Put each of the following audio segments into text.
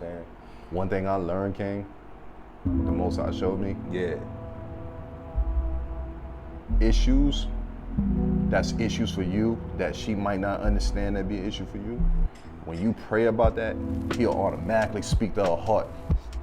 what I'm saying? One thing I learned, King, the Most High showed me, Yeah. issues, that's issues for you that she might not understand that be an issue for you. When you pray about that, he'll automatically speak to her heart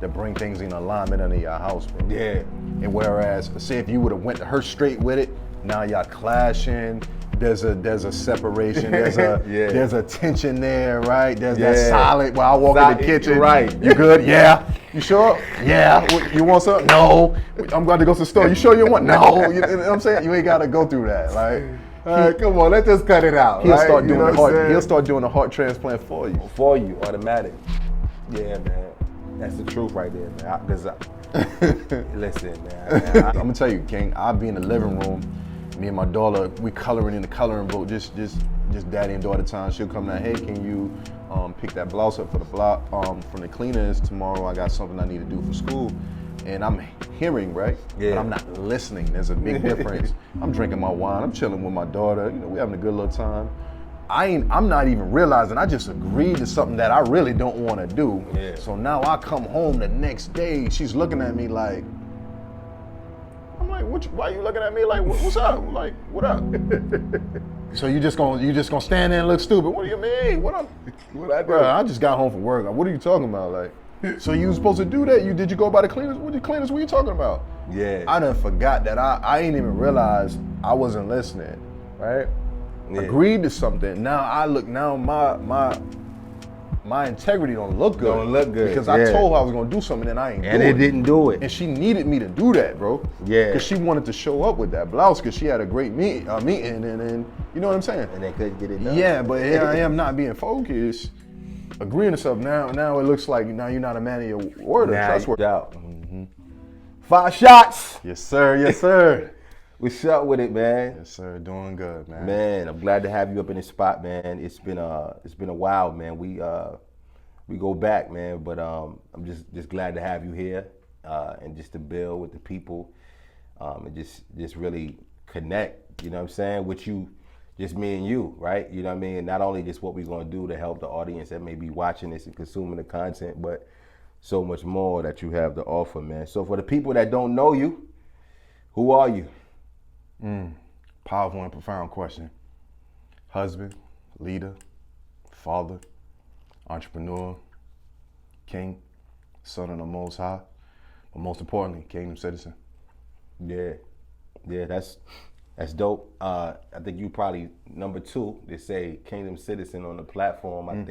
to bring things in alignment under your house, bro. Yeah. And whereas, say if you would have went to her straight with it, now y'all clashing. There's a separation. There's a Yeah. there's a tension there, right? There's that Yeah. silent. When I walk in the kitchen, right? You good? Yeah. You sure? Yeah. You want something? No. I'm going to go to the store. You sure you want? No. You know what I'm saying? You ain't got to go through that. Like, Come on, let's just cut it out. he'll right? start doing You know the what I'm heart. saying? He'll start doing a heart transplant for you. For you, automatic. Yeah, man. That's the truth right there, man. Listen, man. I'm gonna tell you, King. I'll be in the living room. Me and my daughter, we coloring in the coloring book. Just daddy and daughter time. She'll come down. Hey, can you pick that blouse up for the block from the cleaners tomorrow? I got something I need to do for school. And I'm hearing, right? Yeah. But I'm not listening. There's a big difference. I'm drinking my wine. I'm chilling with my daughter. You know, we having a good little time. I'm not even realizing I just agreed to something that I really don't want to do. Yeah. So now I come home the next day, she's looking at me like, I'm like, why are you looking at me like, what's up? Like, what up? So you just gonna stand there and look stupid? What do you mean? What I do? Bro, I just got home from work. What are you talking about? Like, so you was supposed to do that? Did you go by the cleaners? What are you talking about? Yeah. I done forgot that I ain't even realized I wasn't listening, right? Yeah. Agreed to something. Now my integrity don't look good. Don't look good. Because I told her I was gonna do something and I ain't do it. And it didn't do it. And she needed me to do that, bro. Yeah. Because she wanted to show up with that blouse because she had a great meeting and you know what I'm saying? And they couldn't get it done. Yeah, but here I am not being focused, agreeing to something. Now it looks like now you're not a man of your word or trustworthy. Doubt. 5 shots. Yes, sir. Yes, sir. We shut with it, man. Yes, sir. Doing good, man. Man, I'm glad to have you up in this spot, man. It's been a while, man. We go back, man, but I'm just glad to have you here and just to build with the people and just really connect. You know what I'm saying? With you, just me and you, right? You know what I mean? Not only just what we're gonna do to help the audience that may be watching this and consuming the content, but so much more that you have to offer, man. So for the people that don't know you, who are you? Powerful and profound question. Husband, leader, father, entrepreneur, king, son of the Most High, but most importantly, kingdom citizen. Yeah, that's dope. I think you probably number 2 to say kingdom citizen on the platform. I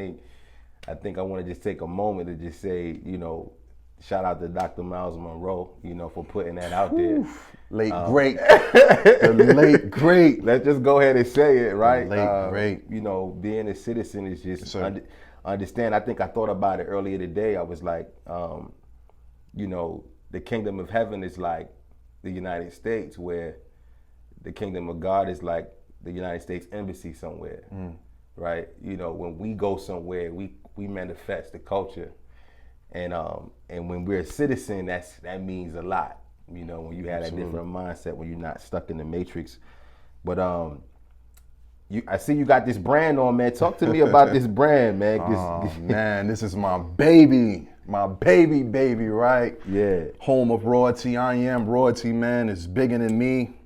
think I want to just take a moment to just say, you know, shout out to Dr. Miles Monroe, you know, for putting that out there. Late great, the late great. Let's just go ahead and say it, right? Late great. You know, being a citizen is just understand. I think I thought about it earlier today. I was like, you know, the kingdom of heaven is like the United States, where the kingdom of God is like the United States embassy somewhere, right? You know, when we go somewhere, we manifest the culture. And when we're a citizen, that means a lot. You know, when you have that different mindset, when you're not stuck in the matrix. But I see you got this brand on, man. Talk to me about this brand, man. Man, this is my baby, right? Yeah. Home of royalty. I am royalty, man. It's bigger than me.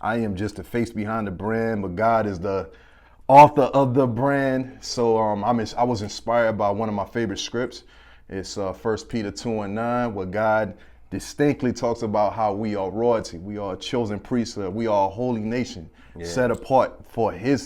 I am just the face behind the brand, but God is the author of the brand. So I was inspired by one of my favorite scripts. It's 1 Peter 2:9, where God distinctly talks about how we are royalty. We are a chosen priesthood. We are a holy nation, set apart for Him,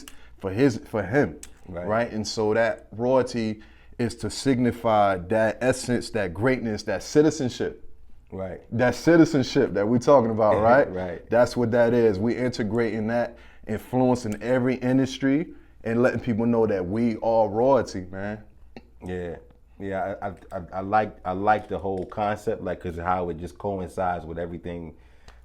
right? And so that royalty is to signify that essence, that greatness, that citizenship. Right. That citizenship that we're talking about, right? Right. That's what that is. We integrating that, influencing every industry, and letting people know that we are royalty, man. Yeah. Yeah, I like the whole concept, like, cause how it just coincides with everything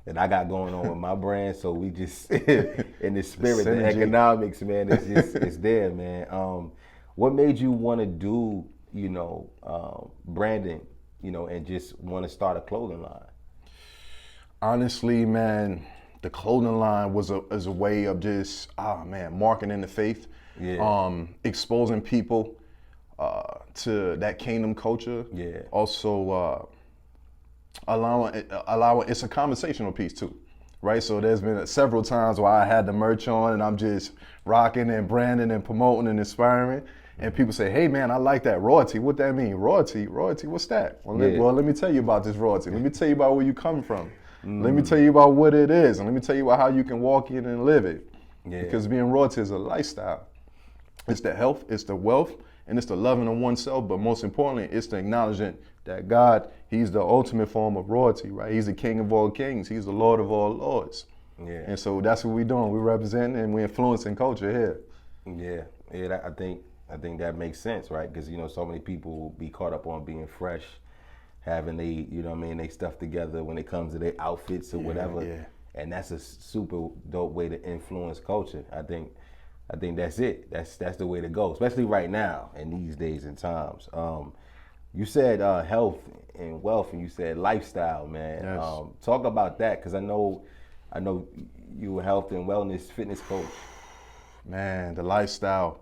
that I got going on with my brand. So we just in the spirit, the economics, man, it's there, man. What made you want to do, you know, branding, you know, and just want to start a clothing line? Honestly, man, the clothing line was a way of just marketing the faith, exposing people. to that kingdom culture. Yeah. Also, allowing it's a conversational piece too, right? So there's been several times where I had the merch on and I'm just rocking and branding and promoting and inspiring. And people say, hey man, I like that. Royalty, what that mean? Royalty, what's that? Well, let me tell you about this royalty. Let me tell you about where you come from. Let me tell you about what it is. And let me tell you about how you can walk in and live it. Yeah. Because being royalty is a lifestyle. It's the health, it's the wealth, and it's the loving of oneself. But most importantly, it's the acknowledgement that God, he's the ultimate form of royalty, right? He's the king of all kings. He's the Lord of all lords. Yeah. And so that's what we're doing. We're representing and we're influencing culture here. Yeah, I think that makes sense, right? Because, so many people be caught up on being fresh, having they stuff together when it comes to their outfits or whatever. Yeah. And that's a super dope way to influence culture. I think that's it. That's the way to go, especially right now in these days and times. You said health and wealth, and you said lifestyle, man. Yes. Talk about that, because I know you a health and wellness fitness coach. Man, the lifestyle.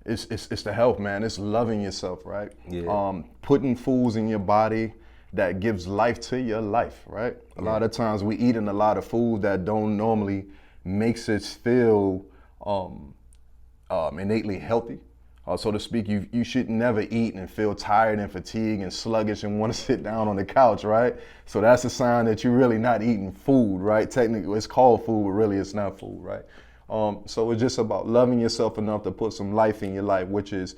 It's the health, man. It's loving yourself, right? Yeah. Putting foods in your body that gives life to your life, right? A lot of times we eating a lot of food that don't normally makes us feel innately healthy, so to speak. You should never eat and feel tired and fatigued and sluggish and want to sit down on the couch, right? So that's a sign that you're really not eating food, right? Technically, it's called food, but really it's not food, right? So it's just about loving yourself enough to put some life in your life, which is,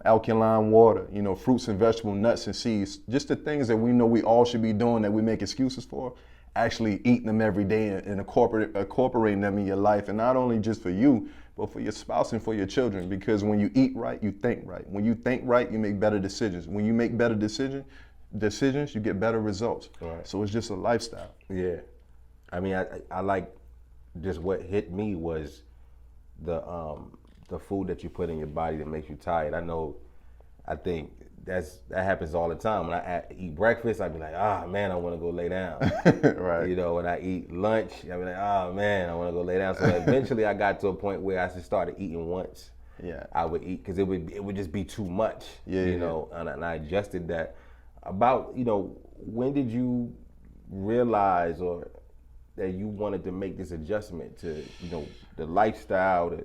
alkaline water, fruits and vegetables, nuts and seeds, just the things that we know we all should be doing that we make excuses for, actually eating them every day and incorporating them in your life. And not only just for you, but for your spouse and for your children. Because when you eat right, you think right. When you think right, you make better decisions. When you make better decisions, you get better results. Right. So it's just a lifestyle. Yeah. I mean, I like, just what hit me was the food that you put in your body that makes you tired. I think that happens all the time. When I eat breakfast, I be like, man, I want to go lay down. Right. When I eat lunch, I be like, man, I want to go lay down. So eventually I got to a point where I just started eating once. Yeah. I would eat because it would just be too much. Yeah. And I adjusted that. About, when did you realize that you wanted to make this adjustment to, the lifestyle, to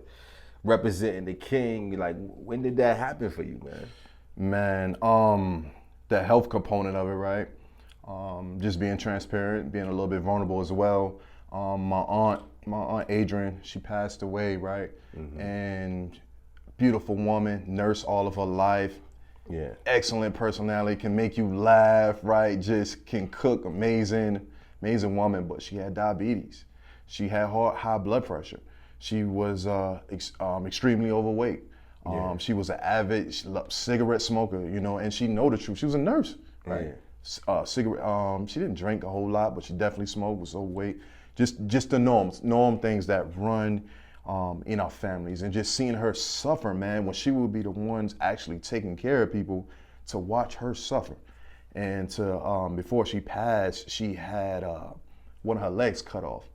representing the king? Like, when did that happen for you, man? Man, the health component of it, right? Just being transparent, being a little bit vulnerable as well. My aunt Adrian, she passed away, right? Mm-hmm. And beautiful woman, nurse all of her life. Yeah. Excellent personality, can make you laugh, right? Just can cook, amazing woman, but she had diabetes. She had high blood pressure. She was extremely overweight. Yeah. She was an avid cigarette smoker, and she know the truth. She was a nurse, right? Yeah. Cigarette. She didn't drink a whole lot, but she definitely smoked. Was overweight. Just the norm things that run in our families, and just seeing her suffer, man. When she would be the ones actually taking care of people, to watch her suffer. And before she passed, she had one of her legs cut off.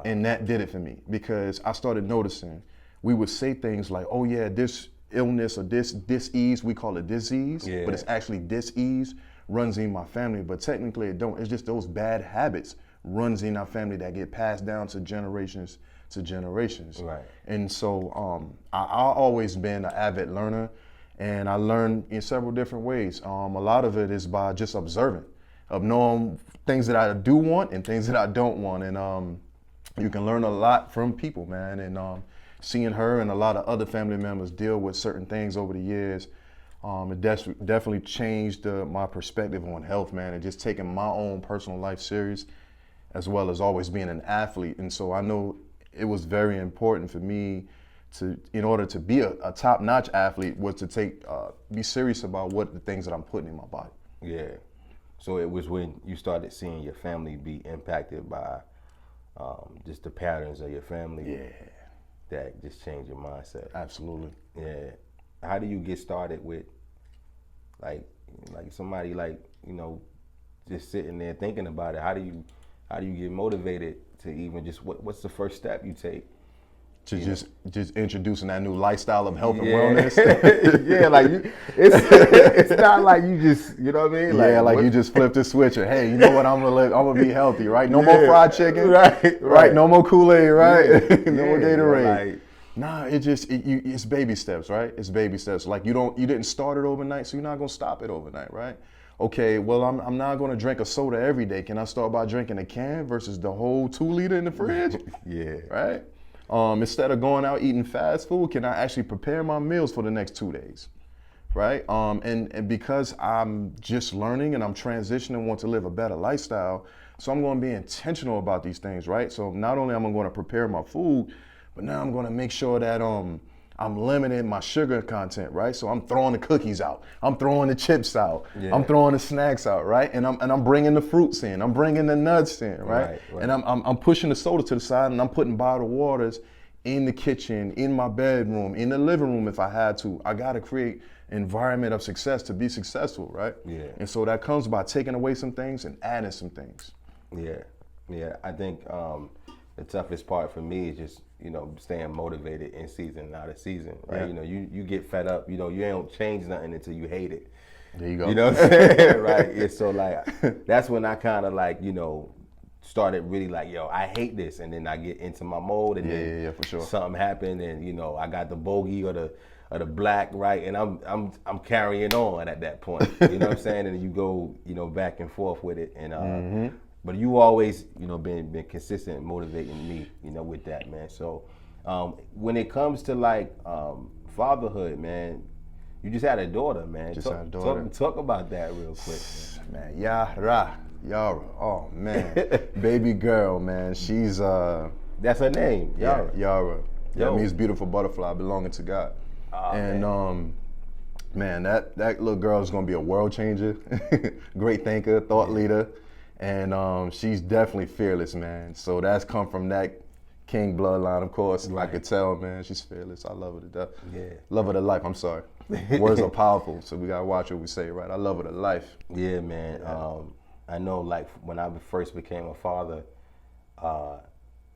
And that did it for me, because I started noticing we would say things like, oh yeah, this illness or this disease, we call it disease, yeah. But it's actually disease runs in my family, but technically it don't. It's just those bad habits runs in our family that get passed down to generations. Right. And so I always been an avid learner. And I learned in several different ways. A lot of it is by just observing, of knowing things that I do want and things that I don't want. And you can learn a lot from people, man. And seeing her and a lot of other family members deal with certain things over the years, it definitely changed my perspective on health, man, and just taking my own personal life serious, as well as always being an athlete. And so I know it was very important for me in order to be a top-notch athlete, was to be serious about what the things that I'm putting in my body. Yeah. So it was when you started seeing your family be impacted by just the patterns of your family. Yeah. That just changed your mindset. Absolutely. Yeah. How do you get started with like somebody just sitting there thinking about it? How do you get motivated to even just what's the first step you take? to just introducing that new lifestyle of health and Yeah. wellness. Yeah, like it's not like you just, you know what I mean? Like you just flip the switch and hey, you know what? I'm gonna be healthy, right? No more fried chicken, right? No more Kool-Aid, right? No more Gatorade. Nah, it's baby steps, right? It's baby steps. Like you didn't start it overnight, so you're not gonna stop it overnight, right? Okay, well I'm not gonna drink a soda every day. Can I start by drinking a can versus the whole 2-liter in the fridge? Yeah. Right? Instead of going out eating fast food, can I actually prepare my meals for the next 2 days? Right? And because I'm just learning and I'm transitioning, want to live a better lifestyle, so I'm going to be intentional about these things, right? So not only am I going to prepare my food, but now I'm going to make sure that I'm limiting my sugar content, right? So I'm throwing the cookies out, I'm throwing the chips out, I'm throwing the snacks out, right? And I'm bringing the fruits in, I'm bringing the nuts in, right? And I'm pushing the soda to the side, and I'm putting bottled waters in the kitchen, in my bedroom, in the living room if I had to. I got to create environment of success to be successful, right? Yeah. And so that comes by taking away some things and adding some things. Yeah. I think the toughest part for me is just, staying motivated in season and out of season, right? Yeah. You get fed up, you don't change nothing until you hate it. There you go. You know what I'm saying? Right. And so like, that's when I kind of like, started really like, I hate this. And then I get into my mode and then for sure. something happened and, I got the bogey or the black, right? And I'm carrying on at that point. You know what I'm saying? And you go, back and forth with it. And but you always, been consistent motivating me, with that, man. So when it comes to like fatherhood, man, you just had a daughter, man. Just had a daughter. Talk about that real quick, man. Yara. Oh man. Baby girl, man. She's that's her name. Yara. Yara. That means beautiful butterfly belonging to God. Oh, and man, that little girl is gonna be a world changer, great thinker, thought leader, and she's definitely fearless, man. So that's come from that King bloodline, of course. Right. I could tell, man, she's fearless. I love her to death. Yeah. Love her to life. I'm sorry. Words are powerful, so we gotta watch what we say, right? I love her to life. Yeah, man. I know, like when I first became a father,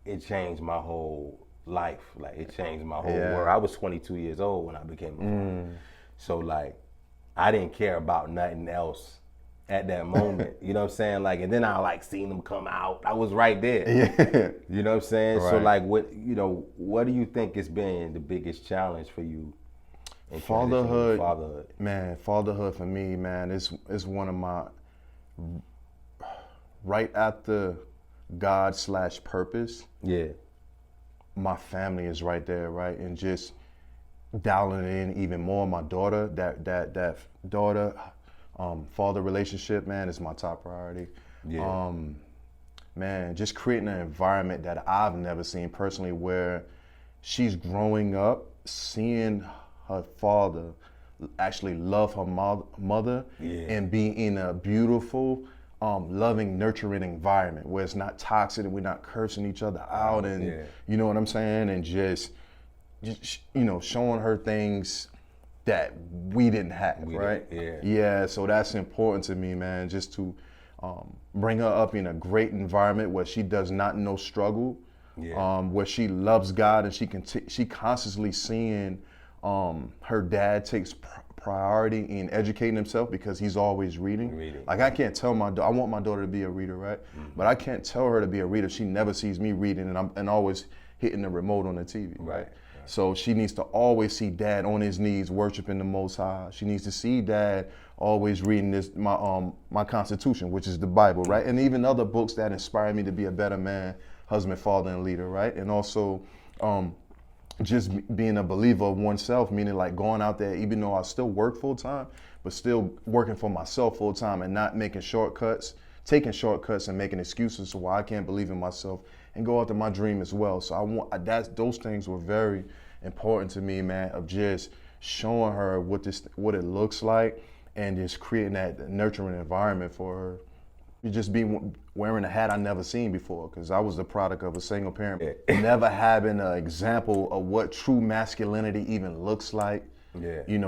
it changed my whole life. Like it changed my whole world. I was 22 years old when I became a father. So like, I didn't care about nothing else at that moment. You know what I'm saying? Like, and then I like seen them come out. I was right there. Yeah. You know what I'm saying? Right. So like, what do you think has been the biggest challenge for you in fatherhood? Fatherhood, man. Fatherhood for me, man, is one of my right after God/purpose. Yeah. My family is right there, right? And just dialing in even more. My daughter, that daughter, father relationship, man, is my top priority. Yeah. Man, just creating an environment that I've never seen personally, where she's growing up seeing her father actually love her mother and be in a beautiful, loving, nurturing environment where it's not toxic and we're not cursing each other out, and you know what I'm saying, and just showing her things that we didn't have, right? Yeah. So that's important to me, man. Just to bring her up in a great environment where she does not know struggle, where she loves God, and she constantly seeing her dad takes priority in educating himself because he's always reading. Like I can't tell I want my daughter to be a reader, right? But I can't tell her to be a reader. She never sees me reading and always hitting the remote on the TV, right? So she needs to always see dad on his knees worshiping the Most High. She needs to see dad always reading my Constitution, which is the Bible, right? And even other books that inspire me to be a better man, husband, father, and leader, right? And also just being a believer of oneself, meaning like going out there, even though I still work full time, but still working for myself full time and not making shortcuts, taking shortcuts and making excuses to why I can't believe in myself and go after my dream as well. So those things were very important to me, man, of just showing her what it looks like and just creating that nurturing environment for her. You just be wearing a hat I never seen before, because I was the product of a single parent, never having an example of what true masculinity even looks like.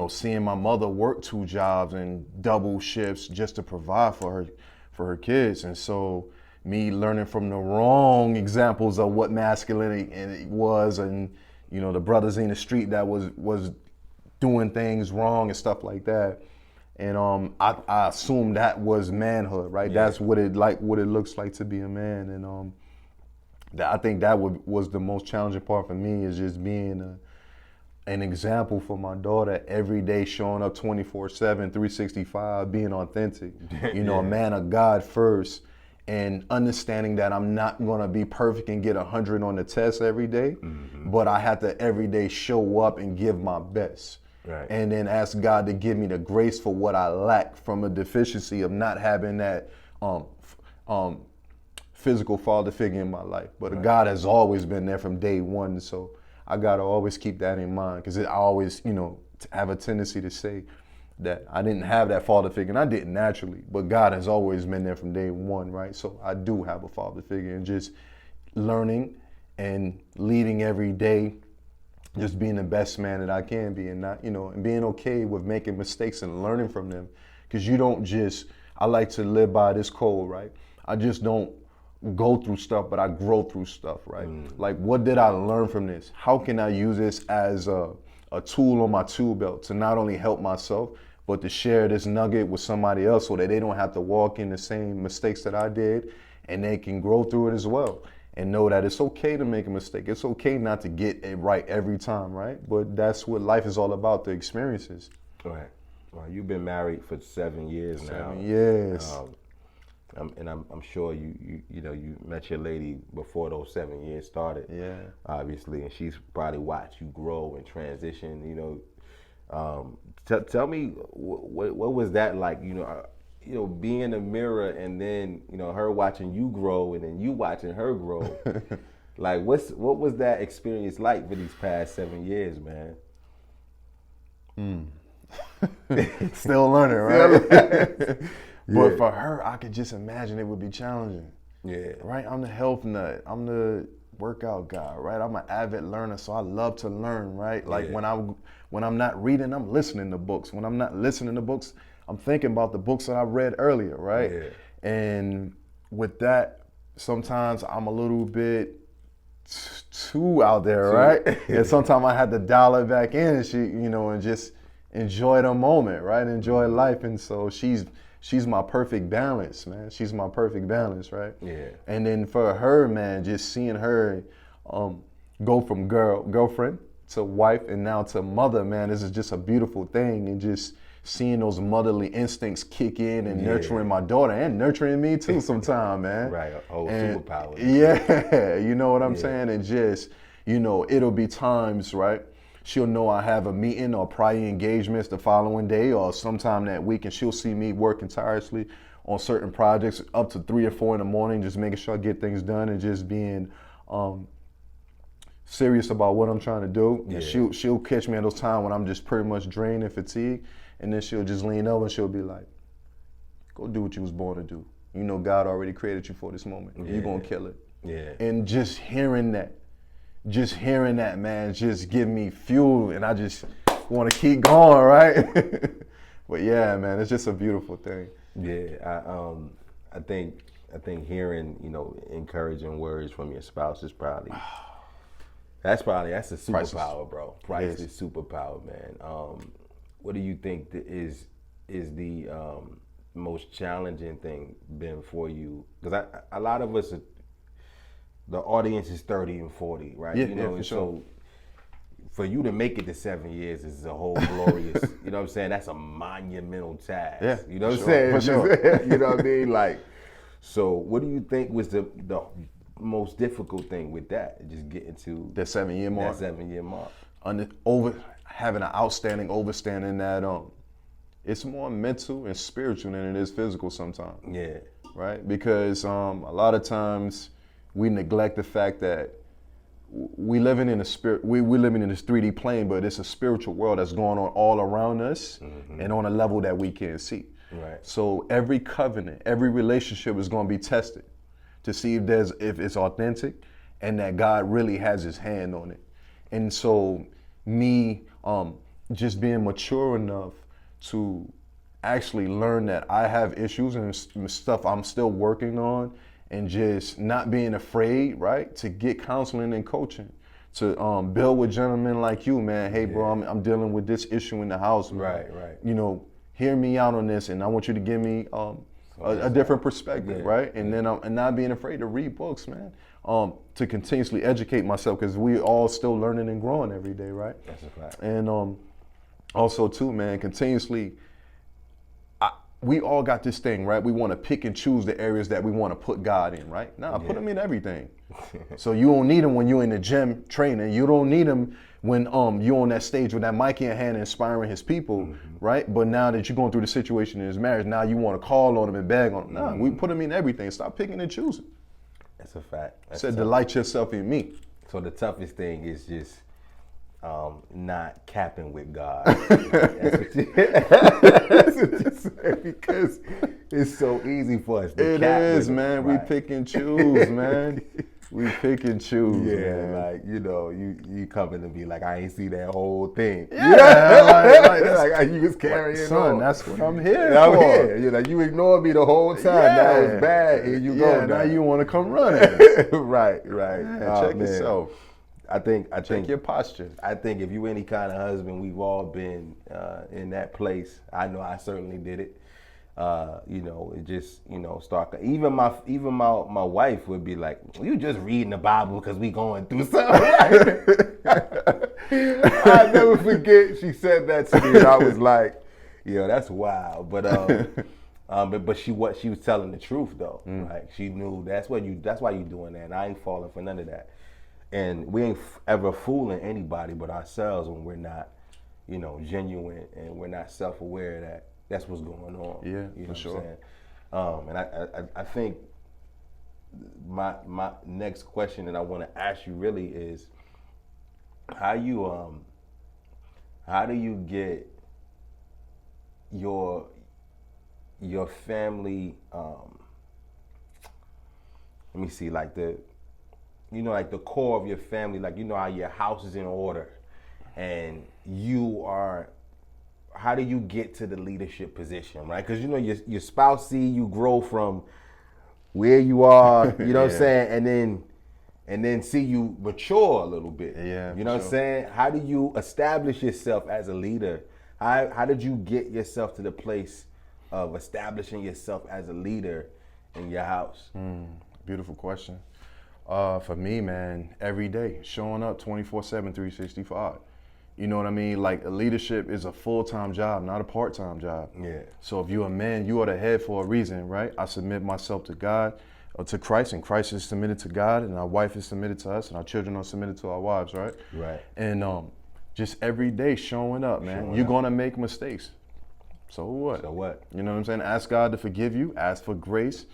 Seeing my mother work 2 jobs and double shifts just to provide for her kids, and so me learning from the wrong examples of what masculinity was, and you know, the brothers in the street that was doing things wrong and stuff like that. And I assumed that was manhood, right? Yeah. That's what it looks like to be a man. And I think that was the most challenging part for me, is just being an example for my daughter every day, showing up 24/7, 365, being authentic. You know, a man of God first, and understanding that I'm not gonna be perfect and get 100 on the test every day, but I have to every day show up and give my best. Right. And then ask God to give me the grace for what I lack from a deficiency of not having that physical father figure in my life. But God has always been there from day one, so I gotta always keep that in mind, because I always, you know, have a tendency to say that I didn't have that father figure, and I didn't naturally, but God has always been there from day one, right? So I do have a father figure, and just learning and leading every day, just being the best man that I can be, and not, you know, and being okay with making mistakes and learning from them. Because you don't just, I like to live by this code, right? I just don't go through stuff, but I grow through stuff, right? Like, what did I learn from this? How can I use this as a tool on my tool belt to not only help myself, but to share this nugget with somebody else, so that they don't have to walk in the same mistakes that I did, and they can grow through it as well. And know that it's okay to make a mistake. It's okay not to get it right every time, right? But that's what life is all about, the experiences. Right. Well, you've been married for 7 years now. 7 years. And I'm sure you know, you met your lady before those 7 years started. Yeah. Obviously, and she's probably watched you grow and transition. You know, tell me what was that like? You know, being in the mirror, and then, you know, her watching you grow, and then you watching her grow. Like, what was that experience like for these past 7 years, man? Still learning, right? But for her, I could just imagine it would be challenging. Yeah. Right? I'm the health nut. I'm the workout guy, right? I'm an avid learner, so I love to learn, right? Like, when I'm not reading, I'm listening to books. When I'm not listening to books, I'm thinking about the books that I read earlier, right? Yeah. And with that, sometimes I'm a little bit too out there, right? And sometimes I had to dial it back in, and you know, and just enjoy the moment, right? Enjoy life. And so she's my perfect balance, man. She's my perfect balance, right? Yeah. And then for her, man, just seeing her go from girlfriend to wife and now to mother, man, this is just a beautiful thing. And just seeing those motherly instincts kick in, and nurturing my daughter, and nurturing me too sometime, man. Right, a whole superpower. Yeah, you know what I'm saying? And just, you know, it'll be times, right? She'll know I have a meeting or prior engagements the following day or sometime that week, and she'll see me working tirelessly on certain projects up to 3 or 4 in the morning, just making sure I get things done, and just being serious about what I'm trying to do. Yeah. And she'll catch me at those times when I'm just pretty much drained and fatigued, and then she'll just lean over and she'll be like, go do what you was born to do. You know, God already created you for this moment. You're gonna kill it. Yeah. And just hearing that, man, just give me fuel, and I just want to keep going, right? But yeah, man, it's just a beautiful thing. Yeah, I think hearing, you know, encouraging words from your spouse is probably that's a superpower, bro. Priceless superpower, man. What do you think is the most challenging thing been for you? Because a lot of us, the audience is 30 and 40, right? Yeah, you know, for and sure. so for you to make it to 7 years is a whole glorious, you know what I'm saying? That's a monumental task. Yeah, you know what I'm sure, saying? for sure. You know what I mean? Like, so what do you think was the most difficult thing with that? Just getting to the 7-year mark. That 7-year mark. Having an outstanding overstanding that it's more mental and spiritual than it is physical sometimes. Yeah. Right? Because a lot of times we neglect the fact that we living in a spirit. We living in this 3D plane, but it's a spiritual world that's going on all around us, and on a level that we can't see. Right. So every covenant, every relationship is going to be tested to see if it's authentic, and that God really has His hand on it. And so me just being mature enough to actually learn that I have issues and stuff I'm still working on, and just not being afraid, right, to get counseling and coaching to build with gentlemen like you, man. Hey, bro, I'm dealing with this issue in the house, man. Right. You know, hear me out on this, and I want you to give me a different perspective, right? And then and not being afraid to read books, man. To continuously educate myself, because we all still learning and growing every day, right? That's a fact. And also too, man, continuously, we all got this thing, right? We want to pick and choose the areas that we want to put God in, right? Nah, put him in everything. So you don't need him when you're in the gym training. You don't need him when you're on that stage with that mic in hand inspiring his people, right? But now that you're going through the situation in his marriage, now you want to call on him and beg on him. Nah, we put him in everything. Stop picking and choosing. That's a fact. Said delight yourself in me. So the toughest thing is just not capping with God. That's what you say, because it's so easy for us to cap. It is, man. Right. We pick and choose, man. We pick and choose, man. Like, you know, you coming to be like, I ain't see that whole thing. Like you was carrying son, on. that's what I'm here I'm for. here. You know, you ignored me the whole time. Now it's bad. Here you go. Now you want to come running. Right. Check yourself. I think check your posture. I think if you any kind of husband, we've all been in that place. I know I certainly did it. You know, it just, you know, start. Even my wife would be like, "You just reading the Bible because we going through something." I never forget she said that to me, and I was like, "Yeah, that's wild." But she was telling the truth though. Like, she knew that's why you doing that. And I ain't falling for none of that. And we ain't ever fooling anybody but ourselves when we're not, you know, genuine and we're not self-aware that that's what's going on. Yeah, you know for sure. What I'm saying? And I think my next question that I want to ask you really is how do you get your family? Let me see, like the core of your family, like, you know how your house is in order and how do you get to the leadership position, right? Because, you know, your spouse see you grow from where you are, you know what I'm saying? And then see you mature a little bit. Yeah. You know what I'm saying? How do you establish yourself as a leader? How did you get yourself to the place of establishing yourself as a leader in your house? Beautiful question. For me, man, every day, showing up 24/7, 365. You know what I mean? Like, leadership is a full-time job, not a part-time job. Yeah. So if you're a man, you are the head for a reason, right? I submit myself to God, to Christ, and Christ is submitted to God, and our wife is submitted to us, and our children are submitted to our wives, right? Right. And just every day showing up, man. You're gonna make mistakes. So what? You know what I'm saying? Ask God to forgive you, ask for grace,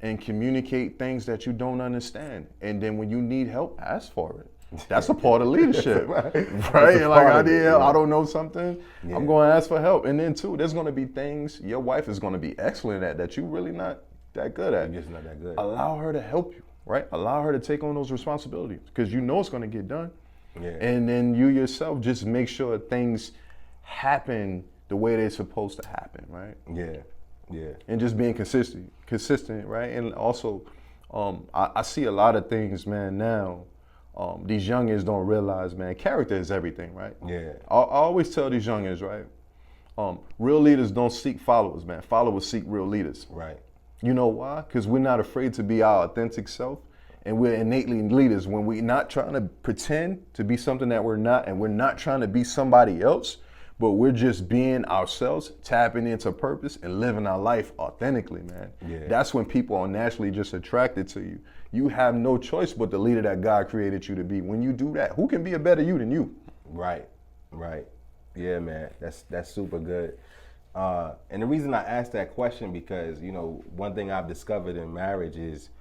and communicate things that you don't understand. And then when you need help, ask for it. That's a part of leadership, right? Like, I don't know something, I'm going to ask for help. And then too, there's going to be things your wife is going to be excellent at that you're really not that good at. You're just not that good. Allow her to help you, right? Allow her to take on those responsibilities because you know it's going to get done. Yeah. And then you yourself just make sure things happen the way they're supposed to happen, right? Yeah. And just being consistent, right? And also, I see a lot of things, man, now. These youngins don't realize, man, character is everything, right? Yeah. I always tell these youngins, right? Real leaders don't seek followers, man. Followers seek real leaders. Right. You know why? Because we're not afraid to be our authentic self, and we're innately leaders. When we're not trying to pretend to be something that we're not, and we're not trying to be somebody else, but we're just being ourselves, tapping into purpose and living our life authentically, man. Yeah. That's when people are naturally just attracted to you. You have no choice but the leader that God created you to be. When you do that, who can be a better you than you? Right. Yeah, man, that's super good. And the reason I asked that question because, you know, one thing I've discovered in marriage is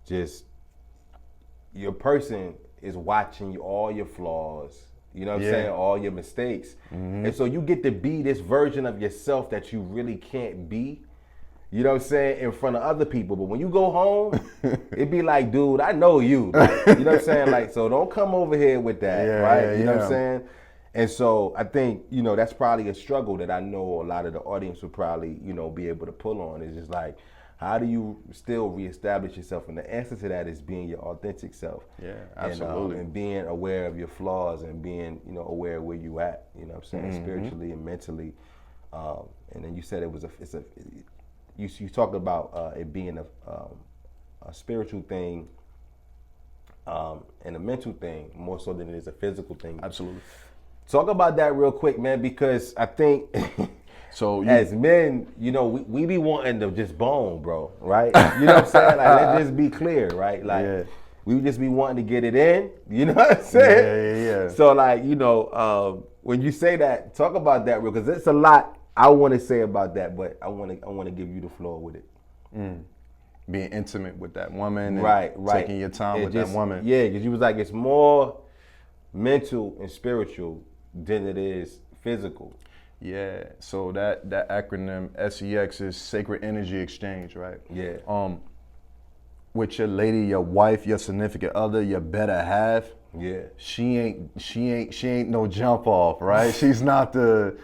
just your person is watching all your flaws. You know what I'm saying? All your mistakes. And so you get to be this version of yourself that you really can't be, you know what I'm saying, in front of other people. But when you go home, it'd be like, dude, I know you. Like, you know what I'm saying? Like, so don't come over here with that, right? You know what I'm saying? And so I think, that's probably a struggle that I know a lot of the audience would probably, be able to pull on. It's just like, how do you still reestablish yourself? And the answer to that is being your authentic self. Yeah, absolutely. And being aware of your flaws and being, aware of where you at, what I'm saying, spiritually and mentally. And then you said you talked about it being a spiritual thing and a mental thing more so than it is a physical thing. Absolutely. Talk about that real quick, man, because I think as men, we be wanting to just bone, bro, right? You know what I'm saying? Like, let's just be clear, right? Like, we just be wanting to get it in, you know what I'm saying? Yeah. So, like, when you say that, talk about that real, because it's a lot I want to say about that, but I want to give you the floor with it. Being intimate with that woman, and right. taking your time with that woman. Yeah, because you was like, it's more mental and spiritual than it is physical. Yeah, so that acronym SEX is Sacred Energy Exchange, right? Yeah. With your lady, your wife, your significant other, your better half. Yeah. She ain't no jump off, right? She's not the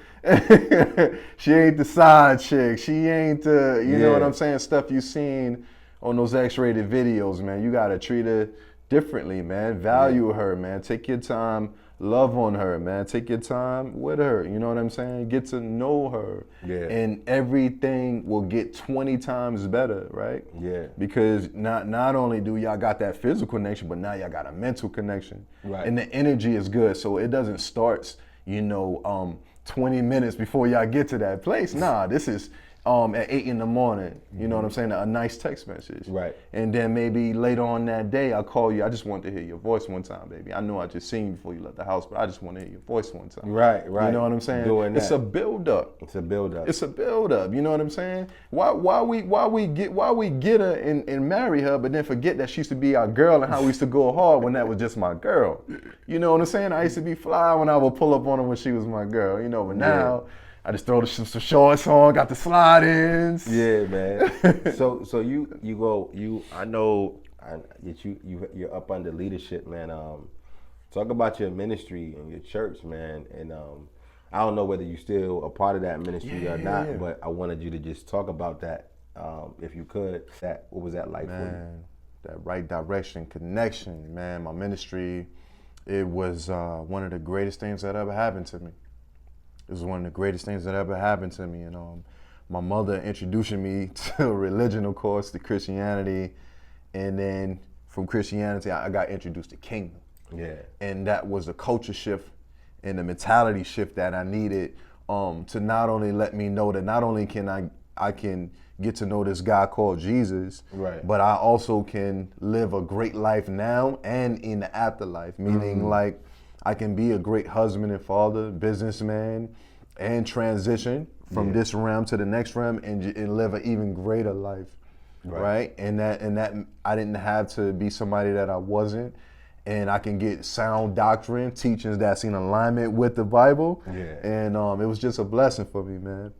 she ain't the side chick. She ain't the you know what I'm saying, stuff you seen on those X-rated videos, man. You gotta treat her differently, man. Value her, man. Take your time. Love on her, man. Take your time with her. You know what I'm saying? Get to know her. Yeah. And everything will get 20 times better, right? Yeah. Because not only do y'all got that physical connection, but now y'all got a mental connection. Right. And the energy is good. So it doesn't start, 20 minutes before y'all get to that place. Nah, this is at 8 in the morning, you know what I'm saying? A nice text message. Right. And then maybe later on that day, I'll call you. I just want to hear your voice one time, baby. I know I just seen you before you left the house, but I just want to hear your voice one time. Right. You know what I'm saying? It's a build up. It's a build up. It's a build up. You know what I'm saying? Why we get her and marry her, but then forget that she used to be our girl and how we used to go hard when that was just my girl. You know what I'm saying? I used to be fly when I would pull up on her when she was my girl. But now. I just throw some shorts on, got the slide-ins. Yeah, man. So I know that you're up under leadership, man. Talk about your ministry and your church, man. And I don't know whether you're still a part of that ministry or not, but I wanted you to just talk about that, if you could. What was that like for you? That right direction, connection, man. My ministry, it was one of the greatest things that ever happened to me. It was one of the greatest things that ever happened to me. And my mother introducing me to religion, of course, to Christianity. And then from Christianity, I got introduced to kingdom. Yeah. And that was a culture shift and a mentality shift that I needed to not only let me know that not only can I can get to know this guy called Jesus, right, but I also can live a great life now and in the afterlife, meaning like, I can be a great husband and father, businessman, and transition from this realm to the next realm and live an even greater life, right? And that I didn't have to be somebody that I wasn't, and I can get sound doctrine, teachings that's in alignment with the Bible, and it was just a blessing for me, man.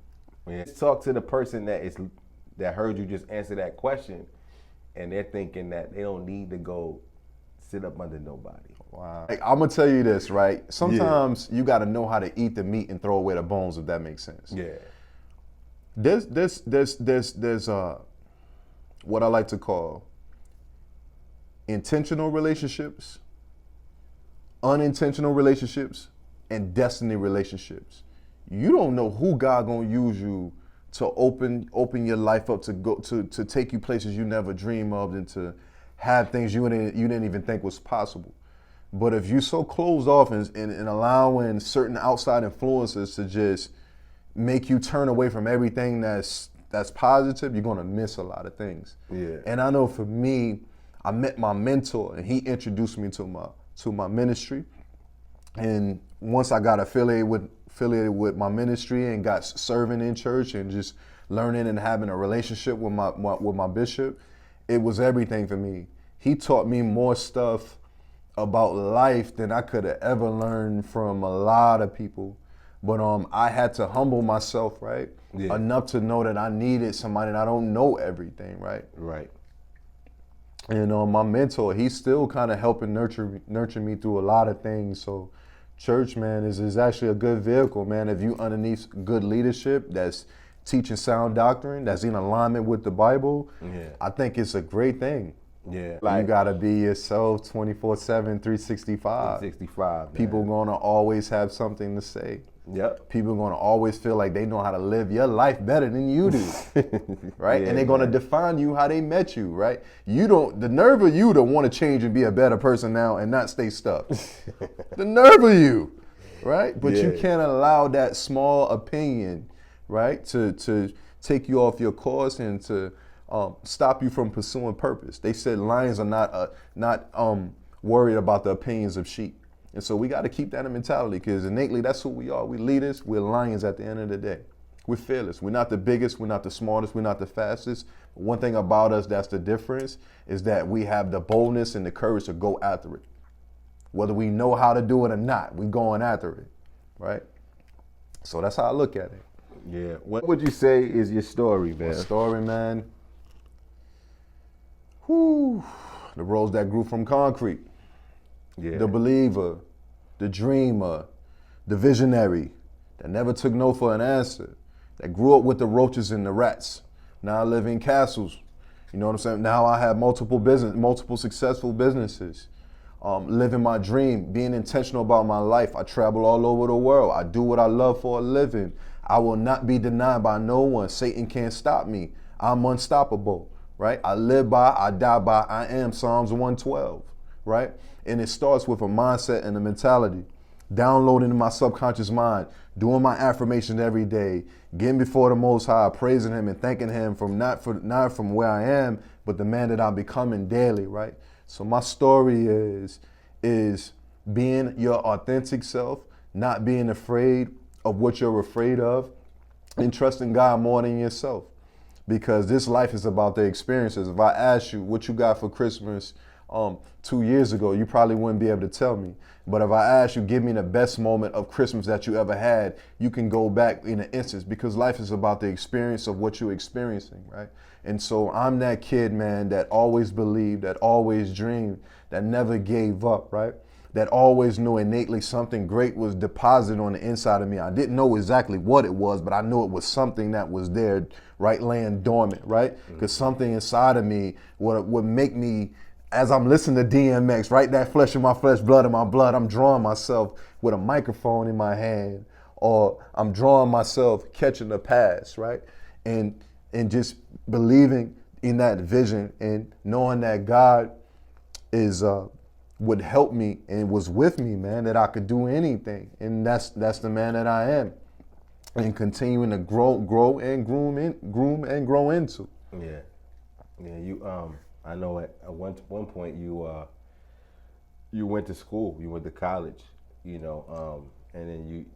Yeah. Talk to the person that heard you just answer that question, and they're thinking that they don't need to go sit up under nobody. Wow. I'm gonna tell you this, right? Sometimes you gotta know how to eat the meat and throw away the bones, if that makes sense. Yeah. There's what I like to call intentional relationships, unintentional relationships, and destiny relationships. You don't know who God gonna use you to open your life up to go to take you places you never dream of and to have things you didn't even think was possible. But if you're so closed off and allowing certain outside influences to just make you turn away from everything that's positive, you're gonna miss a lot of things. Yeah. And I know for me, I met my mentor and he introduced me to my ministry. And once I got affiliated with my ministry and got serving in church and just learning and having a relationship with my bishop, it was everything for me. He taught me more stuff about life than I could have ever learned from a lot of people. But I had to humble myself, right? Yeah. Enough to know that I needed somebody and I don't know everything, right? Right. And my mentor, he's still kind of helping nurture me through a lot of things. So church, man, is actually a good vehicle, man. If you underneath good leadership that's teaching sound doctrine, that's in alignment with the Bible, I think it's a great thing. Yeah. Like, you gotta be yourself 24/7, 365. 365. People gonna always have something to say. Yep. People are gonna always feel like they know how to live your life better than you do, right? Yeah, and they're gonna define you how they met you, right? The nerve of you to want to change and be a better person now and not stay stuck. The nerve of you, right? But you can't allow that small opinion, right, to take you off your course and to stop you from pursuing purpose. They said lions are not worried about the opinions of sheep. And so we got to keep that in mentality, because innately that's who we are. We leaders, we're lions at the end of the day. We're fearless. We're not the biggest, we're not the smartest, we're not the fastest. But one thing about us that's the difference is that we have the boldness and the courage to go after it. Whether we know how to do it or not, we're going after it, right? So that's how I look at it. Yeah. What would you say is your story, man? My story, man. Whew. The rose that grew from concrete. Yeah. The believer, the dreamer, the visionary that never took no for an answer, that grew up with the roaches and the rats. Now I live in castles. You know what I'm saying? Now I have multiple successful businesses. Living my dream, being intentional about my life. I travel all over the world. I do what I love for a living. I will not be denied by no one. Satan can't stop me. I'm unstoppable, right? I live by, I die by, I am Psalms 112, right? And it starts with a mindset and a mentality. Downloading in my subconscious mind, doing my affirmations every day, getting before the Most High, praising Him and thanking Him not from where I am, but the man that I'm becoming daily, right? So my story is being your authentic self, not being afraid of what you're afraid of, and trusting God more than yourself. Because this life is about the experiences. If I asked you what you got for Christmas 2 years ago, you probably wouldn't be able to tell me. But if I asked you, give me the best moment of Christmas that you ever had, you can go back in an instant, because life is about the experience of what you're experiencing, right? And so I'm that kid, man, that always believed, that always dreamed, that never gave up, right? That always knew innately something great was deposited on the inside of me. I didn't know exactly what it was, but I knew it was something that was there, right, laying dormant, right? Because something inside of me would make me, as I'm listening to DMX, right, that flesh in my flesh, blood in my blood, I'm drawing myself with a microphone in my hand, or I'm drawing myself catching the pass, right? And just believing in that vision and knowing that God would help me and was with me, man, that I could do anything. And that's the man that I am. And continuing to grow and groom and grow into. Yeah. Yeah, you I know at one point you went to school, you went to college, you know, and then you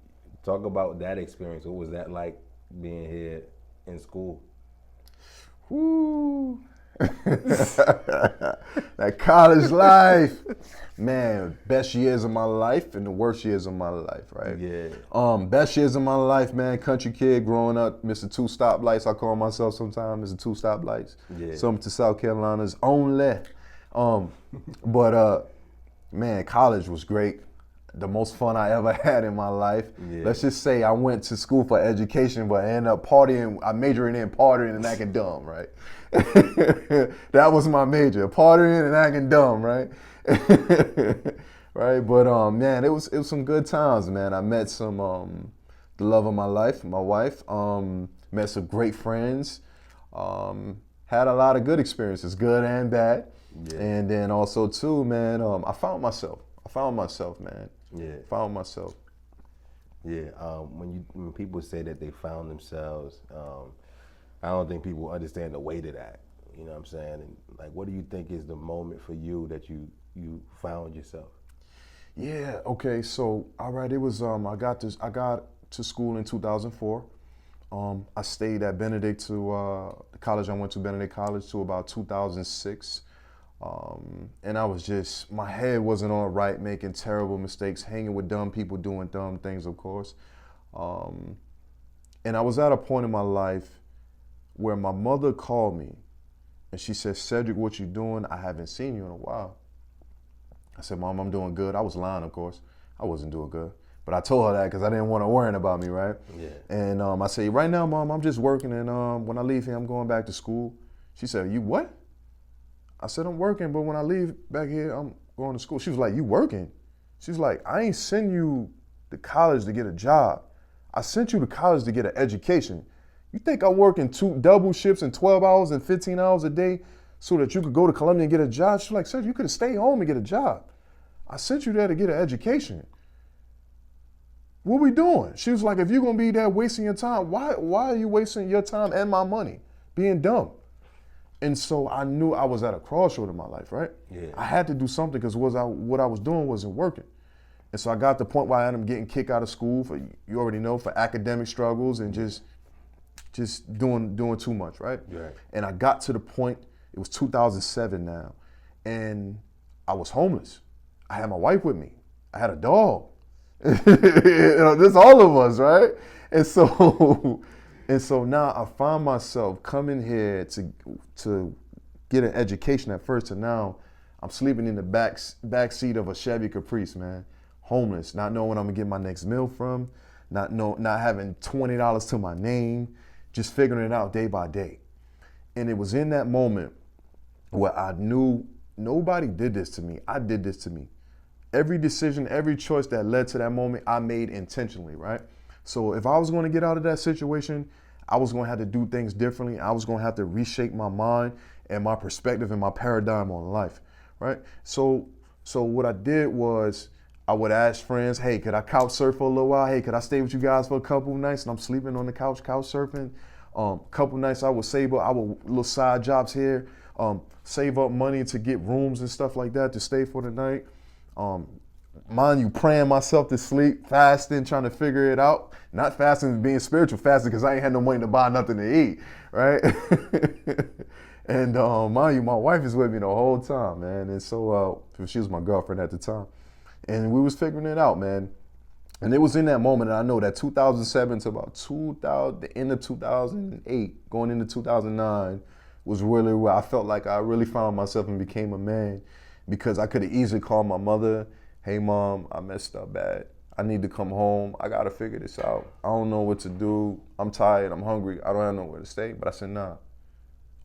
talk about that experience. What was that like, being here in school? Woo. That college life, man, best years of my life and the worst years of my life, right? Yeah. Best years of my life, man, country kid growing up, Mr. Two Stoplights, I call myself sometimes, Mr. Two Stoplights. Yeah. Something to South Carolina's only. But man, college was great. The most fun I ever had in my life. Yeah. Let's just say I went to school for education, but I ended up partying. I majored in partying and acting dumb, right? That was my major, partying and acting dumb, right? Right, but man, it was some good times, man. I met some the love of my life, my wife. Met some great friends. Had a lot of good experiences, good and bad. Yeah. And then also too, man, I found myself, man. Yeah. Found myself. Yeah. When people say that they found themselves, I don't think people understand the weight of that. You know what I'm saying? And like, what do you think is the moment for you that you found yourself? Yeah. Okay. So, all right. It was I got to school in 2004. I stayed at Benedict to the college I went to, Benedict College, to about 2006. And I was just, my head wasn't on right, making terrible mistakes, hanging with dumb people, doing dumb things, of course. And I was at a point in my life where my mother called me and she said, "Cedrick, what you doing? I haven't seen you in a while." I said, "Mom, I'm doing good." I was lying, of course. I wasn't doing good. But I told her that because I didn't want her worrying about me, right? Yeah. And I said, right now, Mom, I'm just working, and when I leave here, I'm going back to school. She said, you what? I said, I'm working, but when I leave back here, I'm going to school. She was like, you working? She's like, I ain't send you to college to get a job. I sent you to college to get an education. You think I'm working 2 double shifts and 12 hours and 15 hours a day so that you could go to Columbia and get a job? She's like, sir, you could have stayed home and get a job. I sent you there to get an education. What we doing? She was like, if you're gonna be there wasting your time, why are you wasting your time and my money being dumb? And so I knew I was at a crossroad in my life, right? Yeah. I had to do something because what I was doing wasn't working. And so I got to the point where I ended up getting kicked out of school for, you already know, for academic struggles and just doing too much, right? Right. And I got to the point, it was 2007 now, and I was homeless. I had my wife with me. I had a dog. This all of us, right? And so now I find myself coming here to get an education at first, and now I'm sleeping in the back seat of a Chevy Caprice, man. Homeless, not knowing when I'm gonna get my next meal from, not having $20 to my name, just figuring it out day by day. And it was in that moment where I knew nobody did this to me. I did this to me. Every decision, every choice that led to that moment, I made intentionally, right? So if I was going to get out of that situation, I was going to have to do things differently. I was going to have to reshape my mind and my perspective and my paradigm on life, right? So what I did was I would ask friends, hey, could I couch surf for a little while? Hey, could I stay with you guys for a couple of nights? And I'm sleeping on the couch surfing. Couple nights I would save up, little side jobs here, save up money to get rooms and stuff like that to stay for the night. Mind you, praying myself to sleep, fasting, trying to figure it out. Not fasting being spiritual, fasting because I ain't had no money to buy nothing to eat, right? And mind you, my wife is with me the whole time, man. And so she was my girlfriend at the time. And we was figuring it out, man. And it was in that moment that I know that 2007 to about the end of 2008, going into 2009, was really where I felt like I really found myself and became a man, because I could have easily called my mother, hey Mom, I messed up bad. I need to come home. I gotta figure this out. I don't know what to do. I'm tired, I'm hungry. I don't have nowhere to stay. But I said, nah,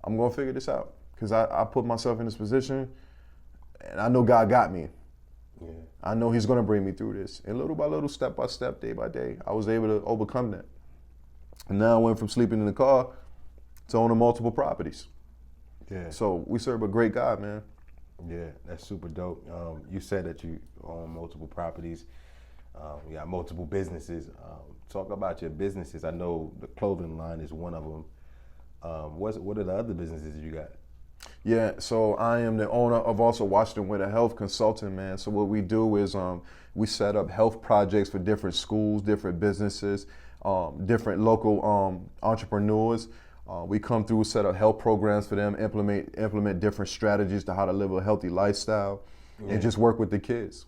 I'm gonna figure this out. Because I put myself in this position and I know God got me. Yeah. I know he's gonna bring me through this. And little by little, step by step, day by day, I was able to overcome that. And now I went from sleeping in the car to owning multiple properties. Yeah. So we serve a great God, man. Yeah, that's super dope. You said that you own multiple properties. You got multiple businesses. Talk about your businesses. I know the clothing line is one of them. What are the other businesses you got? Yeah, so I am the owner of also Washington Winter Health Consulting, man. So what we do is we set up health projects for different schools, different businesses, different local entrepreneurs. We come through, set up health programs for them, implement different strategies to how to live a healthy lifestyle, and just work with the kids.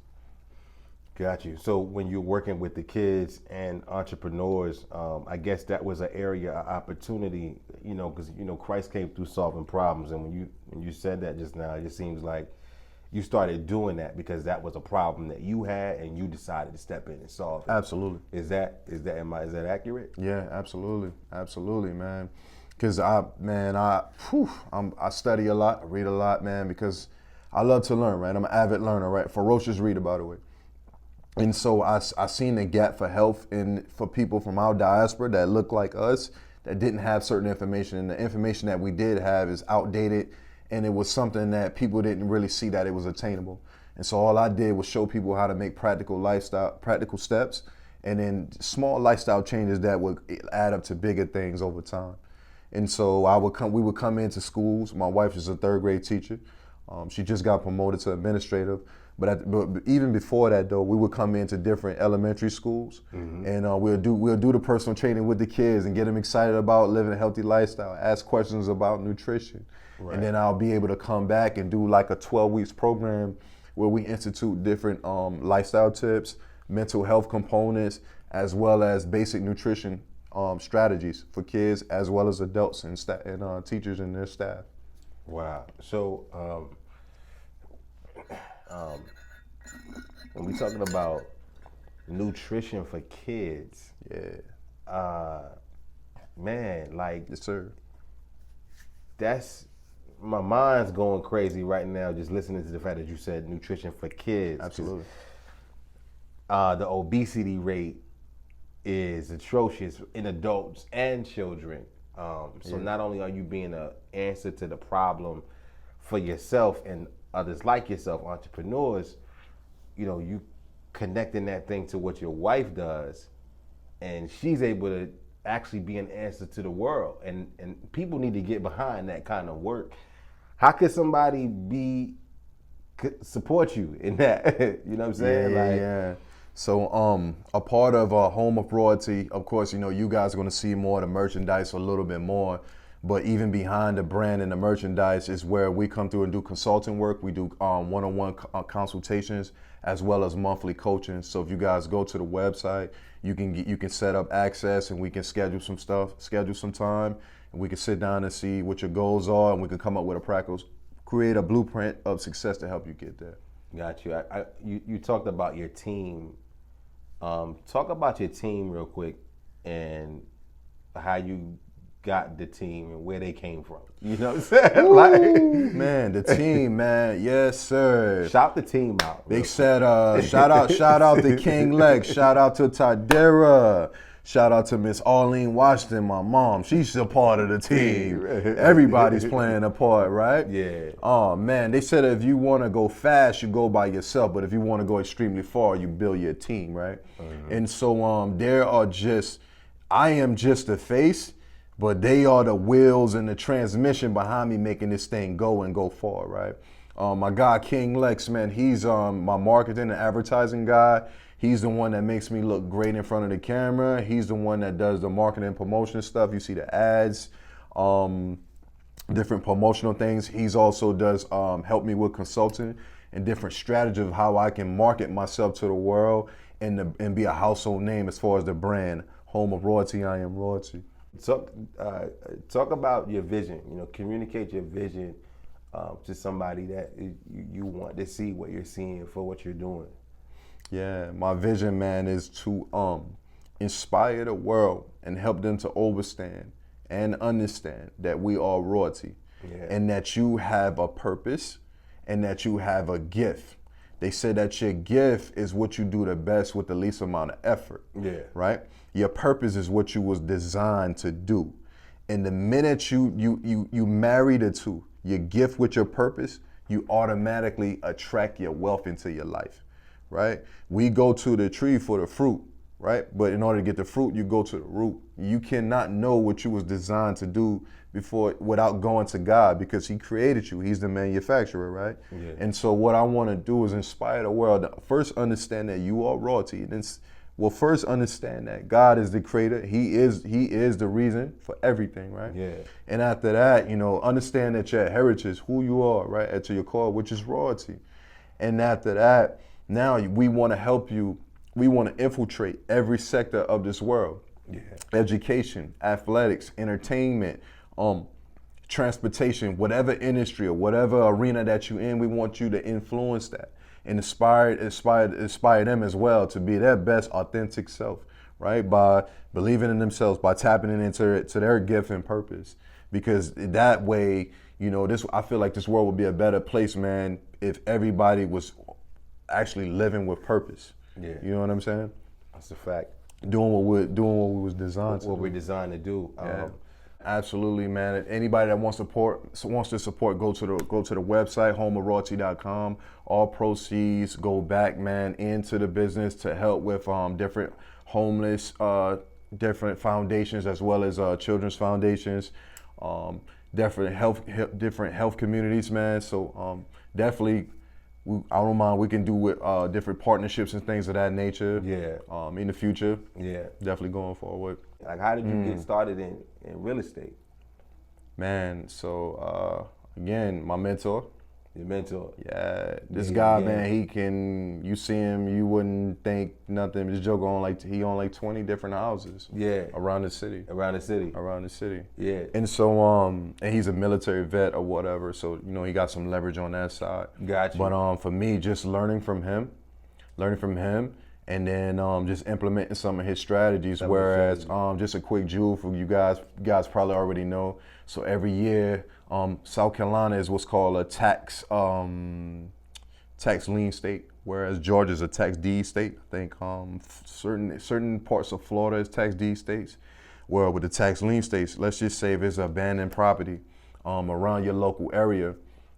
Got you. So when you're working with the kids and entrepreneurs, I guess that was an area of opportunity, because Christ came through solving problems, and when you said that just now, it just seems like you started doing that because that was a problem that you had, and you decided to step in and solve it. Absolutely. Is that accurate? Yeah, absolutely, man. Because I study a lot, I read a lot, man, because I love to learn, right? I'm an avid learner, right? Ferocious reader, by the way. And so I seen the gap for health for people from our diaspora that look like us, that didn't have certain information. And the information that we did have is outdated, and it was something that people didn't really see that it was attainable. And so all I did was show people how to make practical steps, and then small lifestyle changes that would add up to bigger things over time. And so we would come into schools. My wife is a third grade teacher. She just got promoted to administrative. But even before that, though, we would come into different elementary schools, and we'll do the personal training with the kids and get them excited about living a healthy lifestyle, ask questions about nutrition. Right. And then I'll be able to come back and do like a 12 weeks program where we institute different lifestyle tips, mental health components, as well as basic nutrition strategies for kids as well as adults and teachers and their staff. Wow. So when we're talking about nutrition for kids. Yeah. Man, like, Yes, sir. that's, my mind's going crazy right now just listening to the fact that you said nutrition for kids. Absolutely. The obesity rate is atrocious in adults and children. So not only are you being an answer to the problem for yourself and others like yourself, entrepreneurs, you connecting that thing to what your wife does, and she's able to actually be an answer to the world. And people need to get behind that kind of work. How could somebody support you in that? You know what I'm saying? Yeah. So a part of Home of Royalty, of course, you guys are going to see more of the merchandise a little bit more. But even behind the brand and the merchandise is where we come through and do consulting work. We do one-on-one consultations as well as monthly coaching. So if you guys go to the website, you can set up access, and we can schedule some time, and we can sit down and see what your goals are, and we can come up with create a blueprint of success to help you get there. Got you. You talked about your team. Talk about your team real quick and how you got the team and where they came from. You know what I'm saying? Like, man, the team, man. Yes, sir. Shout the team out. They said, shout out to King Lex. Shout out to Tadera. Shout out to Miss Arlene Washington, my mom. She's a part of the team. Everybody's playing a part, right? Yeah. Oh, man. They said if you want to go fast, you go by yourself. But if you want to go extremely far, you build your team, right? Mm-hmm. And so I am just the face, but they are the wheels and the transmission behind me making this thing go and go far, right? My guy, King Lex, man, he's my marketing and advertising guy. He's the one that makes me look great in front of the camera. He's the one that does the marketing and promotion stuff. You see the ads, different promotional things. He's also does help me with consulting and different strategies of how I can market myself to the world and be a household name as far as the brand, Home of Royalty, I Am Royalty. Talk about your vision. Communicate your vision to somebody that you want to see what you're seeing for what you're doing. Yeah, my vision, man, is to inspire the world and help them to understand that we are royalty, and that you have a purpose and that you have a gift. They say that your gift is what you do the best with the least amount of effort. Yeah. Right? Your purpose is what you was designed to do. And the minute you marry the two, your gift with your purpose, you automatically attract your wealth into your life. Right? We go to the tree for the fruit, right? But in order to get the fruit, you go to the root. You cannot know what you was designed to do without going to God, because He created you. He's the manufacturer, right? Yeah. And so what I want to do is inspire the world to first understand that you are royalty. First understand that God is the creator. He is the reason for everything, right? Yeah. And after that, understand that your heritage, who you are, right, at your core, which is royalty. And after that, now we want to help you. We want to infiltrate every sector of this world. Yeah. Education, athletics, entertainment, transportation, whatever industry or whatever arena that you're in, we want you to influence that and inspire them as well to be their best authentic self, right? By believing in themselves, by tapping into their gift and purpose. Because that way, I feel like this world would be a better place, man, if everybody was actually living with purpose. Yeah. You know what I'm saying? That's a fact. Doing what we was designed to do. What we're designed to do. Yeah. Absolutely, man. Anybody that wants to support, go to the website, homeofroyalty.com. All proceeds go back, man, into the business to help with different homeless, different foundations, as well as children's foundations, different health communities, man. So definitely, I don't mind. We can do with different partnerships and things of that nature. Yeah. In the future. Yeah. Definitely going forward. Like, how did you get started in real estate? Man, so again, my mentor. Your mentor. Yeah. This guy, man, you see him, you wouldn't think nothing. This joker he owned like 20 different houses. Yeah. Around the city. Yeah. And so and he's a military vet or whatever, so he got some leverage on that side. Gotcha. But for me, just learning from him, and then just implementing some of his strategies. Whereas just a quick jewel for you guys probably already know. So every year, South Carolina is what's called a tax lien state, whereas Georgia's a tax deed state. I think certain parts of Florida is tax deed states. Well, with the tax lien states, let's just say if it's abandoned property around your local area,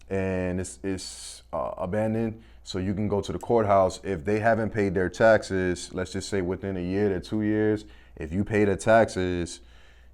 and it's abandoned, so you can go to the courthouse. If they haven't paid their taxes, let's just say within a year to 2 years, if you pay the taxes,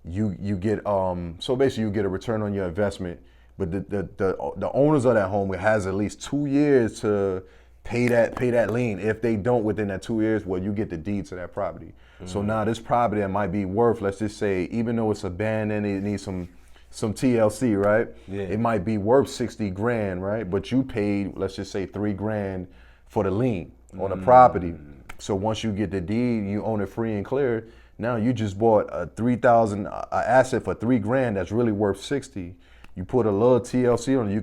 you get so basically you get a return on your investment. But the owners of that home has at least 2 years to pay that lien. If they don't within that 2 years, well, you get the deed to that property. So now this property that might be worth, let's just say, even though it's abandoned, it needs some TLC, right? Yeah. It might be worth 60 grand, right? But you paid, let's just say, 3 grand for the lien on the property. So once you get the deed, you own it free and clear. Now you just bought a $3,000 asset for 3 grand that's really worth 60. You put a little TLC on it. You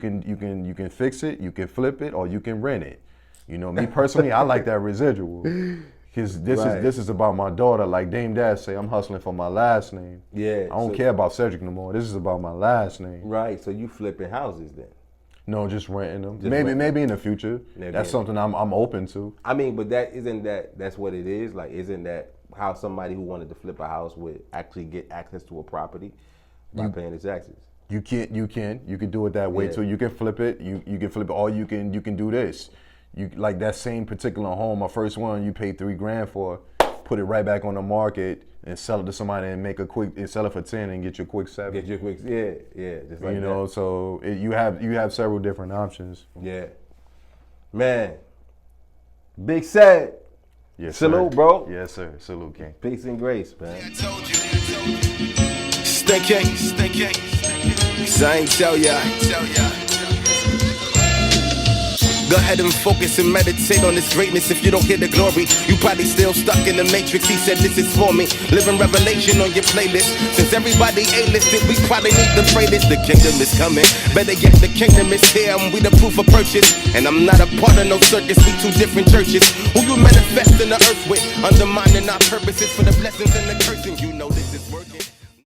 can fix it, you can flip it, or you can rent it. You know, me personally, I like that residual. Because this is about my daughter. Like Dame Dad say, I'm hustling for my last name. Yeah. I don't care about Cedrick no more. This is about my last name. Right. So you flipping houses then? No, just renting them. Maybe in the future. That's something I'm open to. I mean, but that's what it is? Like, isn't that how somebody who wanted to flip a house would actually get access to a property by paying the taxes? You can do it that way too. You can flip it. You can flip it, or you can do this. You like that same particular home, my first one, you paid 3 grand for, put it right back on the market and sell it to somebody and sell it for 10 and get your quick 7. Get your quick, yeah, just like that. So you have several different options. Yeah, man. Big Ced. Yes, salute, sir. Bro. Yes, sir. Salute, King. Peace and grace, man. I told you. Stay. So I ain't tell ya. Go ahead and focus and meditate on this greatness. If you don't hear the glory, you probably still stuck in the matrix. He said this is for me. Living revelation on your playlist. Since everybody A-listed, we probably need to pray this. The kingdom is coming. Better yet, the kingdom is here and we the proof of purchase. And I'm not a part of no circus, we 2 different churches. Who you manifest in the earth with? Undermining our purposes for the blessings and the cursing. You know this is working.